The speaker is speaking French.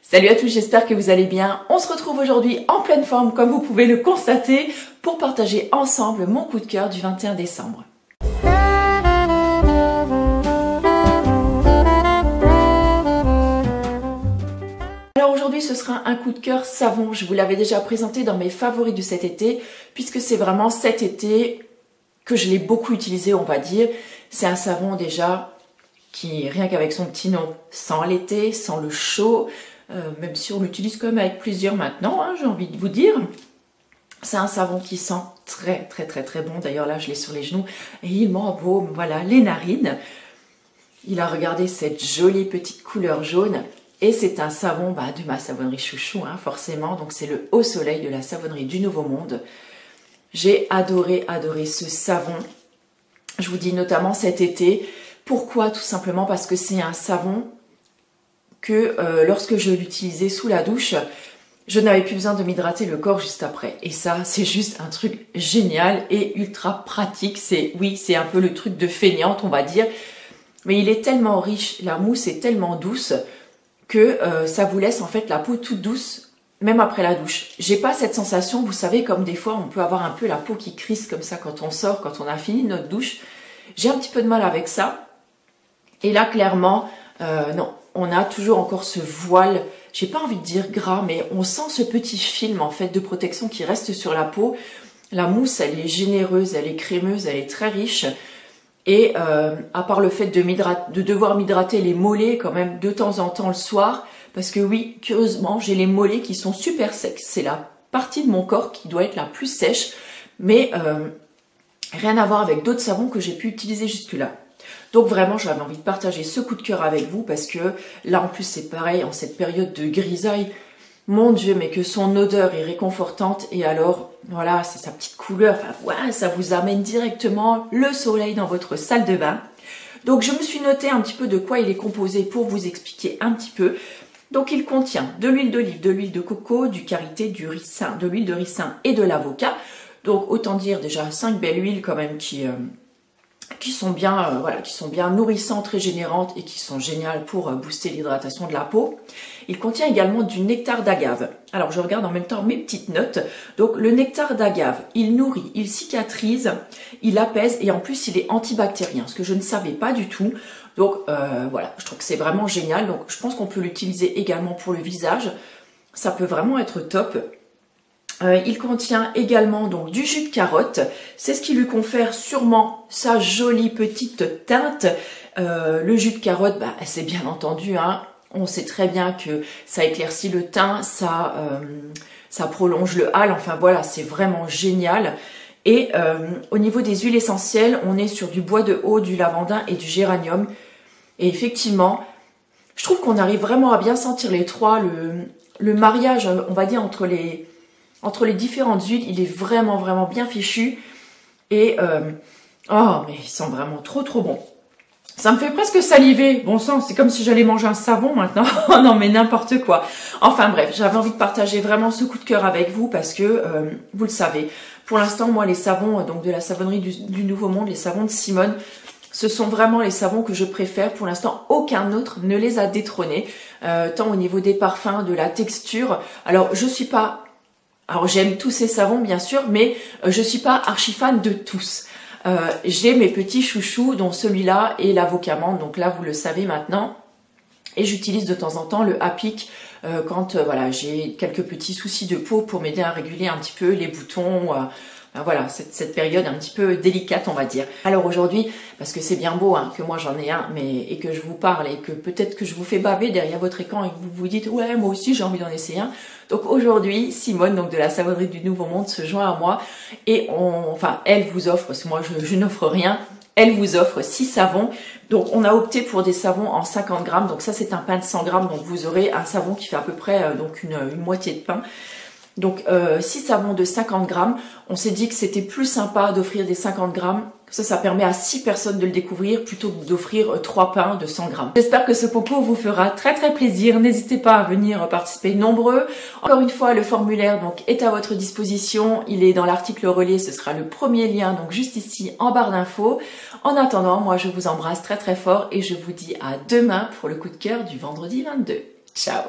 Salut à tous, j'espère que vous allez bien. On se retrouve aujourd'hui en pleine forme, comme vous pouvez le constater, pour partager ensemble mon coup de cœur du 21 décembre. Alors aujourd'hui, ce sera un coup de cœur savon. Je vous l'avais déjà présenté dans mes favoris de cet été, puisque c'est vraiment cet été que je l'ai beaucoup utilisé, on va dire. C'est un savon déjà qui, rien qu'avec son petit nom, sent l'été, sent le chaud, même si on l'utilise quand même avec plaisir maintenant, hein, j'ai envie de vous dire. C'est un savon qui sent très bon. D'ailleurs là, je l'ai sur les genoux et il m'embaume, voilà, les narines. Il a regardé cette jolie petite couleur jaune. Et c'est un savon de ma savonnerie chouchou, hein, forcément. Donc c'est le Au Soleil de la savonnerie du Nouveau Monde. J'ai adoré ce savon. Je vous dis notamment cet été. Pourquoi? Tout simplement parce que c'est un savon que lorsque je l'utilisais sous la douche, je n'avais plus besoin de m'hydrater le corps juste après. Et ça, c'est juste un truc génial et ultra pratique. Oui, c'est un peu le truc de feignante, on va dire. Mais il est tellement riche, la mousse est tellement douce que ça vous laisse en fait la peau toute douce, même après la douche. J'ai pas cette sensation, vous savez, comme des fois on peut avoir un peu la peau qui crisse comme ça quand on sort, quand on a fini notre douche. J'ai un petit peu de mal avec ça. Et là, clairement, non, on a toujours encore ce voile, j'ai pas envie de dire gras, mais on sent ce petit film en fait de protection qui reste sur la peau. La mousse, elle est généreuse, elle est crémeuse, elle est très riche. Et à part le fait de devoir m'hydrater les mollets quand même de temps en temps le soir, parce que oui, curieusement, j'ai les mollets qui sont super secs. C'est la partie de mon corps qui doit être la plus sèche, mais rien à voir avec d'autres savons que j'ai pu utiliser jusque-là. Donc vraiment, j'avais envie de partager ce coup de cœur avec vous parce que là, en plus, c'est pareil, en cette période de grisaille, mon Dieu, mais que son odeur est réconfortante. Et alors, voilà, c'est sa petite couleur. Enfin, ouais, ça vous amène directement le soleil dans votre salle de bain. Donc, je me suis noté un petit peu de quoi il est composé pour vous expliquer un petit peu. Donc, il contient de l'huile d'olive, de l'huile de coco, du karité, du ricin, de l'huile de ricin et de l'avocat. Donc, autant dire déjà 5 belles huiles quand même qui sont bien qui sont bien nourrissantes, régénérantes et qui sont géniales pour booster l'hydratation de la peau. Il contient également du nectar d'agave. Alors je regarde en même temps mes petites notes. Donc le nectar d'agave, il nourrit, il cicatrise, il apaise et en plus il est antibactérien, ce que je ne savais pas du tout. Donc voilà, je trouve que c'est vraiment génial. Donc je pense qu'on peut l'utiliser également pour le visage. Ça peut vraiment être top. Il contient également donc du jus de carotte, c'est ce qui lui confère sûrement sa jolie petite teinte. Le jus de carotte, c'est bien entendu, hein, on sait très bien que ça éclaircit le teint, ça prolonge le hâle, enfin voilà, c'est vraiment génial. Et au niveau des huiles essentielles, on est sur du bois de haut, du lavandin et du géranium. Et effectivement, je trouve qu'on arrive vraiment à bien sentir les trois, le mariage, on va dire, entre les différentes huiles, il est vraiment bien fichu. Et oh, mais ils sont vraiment trop bons. Ça me fait presque saliver. Bon sang, c'est comme si j'allais manger un savon maintenant. Non mais n'importe quoi. Enfin bref, j'avais envie de partager vraiment ce coup de cœur avec vous parce que, vous le savez, pour l'instant, moi, les savons donc de la savonnerie du Nouveau Monde, les savons de Simone, ce sont vraiment les savons que je préfère. Pour l'instant, aucun autre ne les a détrônés, tant au niveau des parfums, de la texture. Alors, alors j'aime tous ces savons bien sûr, mais je suis pas archi fan de tous. J'ai mes petits chouchous, dont celui-là et l'avocat menthe, donc là vous le savez maintenant. Et j'utilise de temps en temps le Apic quand voilà, j'ai quelques petits soucis de peau pour m'aider à réguler un petit peu les boutons. Voilà, cette période un petit peu délicate, on va dire. Alors aujourd'hui, parce que c'est bien beau hein, que moi j'en ai un, et que je vous parle et que peut-être que je vous fais baver derrière votre écran et que vous vous dites « Ouais, moi aussi j'ai envie d'en essayer un ». Donc aujourd'hui, Simone, donc de la savonnerie du Nouveau Monde, se joint à moi et elle vous offre, parce que moi je n'offre rien, elle vous offre 6 savons. Donc on a opté pour des savons en 50 grammes, donc ça c'est un pain de 100 grammes, donc vous aurez un savon qui fait à peu près donc une moitié de pain. Donc 6 savons de 50 grammes, on s'est dit que c'était plus sympa d'offrir des 50 grammes. Ça permet à 6 personnes de le découvrir plutôt que d'offrir 3 pains de 100 grammes. J'espère que ce concours vous fera très plaisir. N'hésitez pas à venir participer nombreux. Encore une fois, le formulaire donc est à votre disposition. Il est dans l'article relié, ce sera le premier lien donc juste ici en barre d'infos. En attendant, moi je vous embrasse très fort et je vous dis à demain pour le coup de cœur du vendredi 22. Ciao!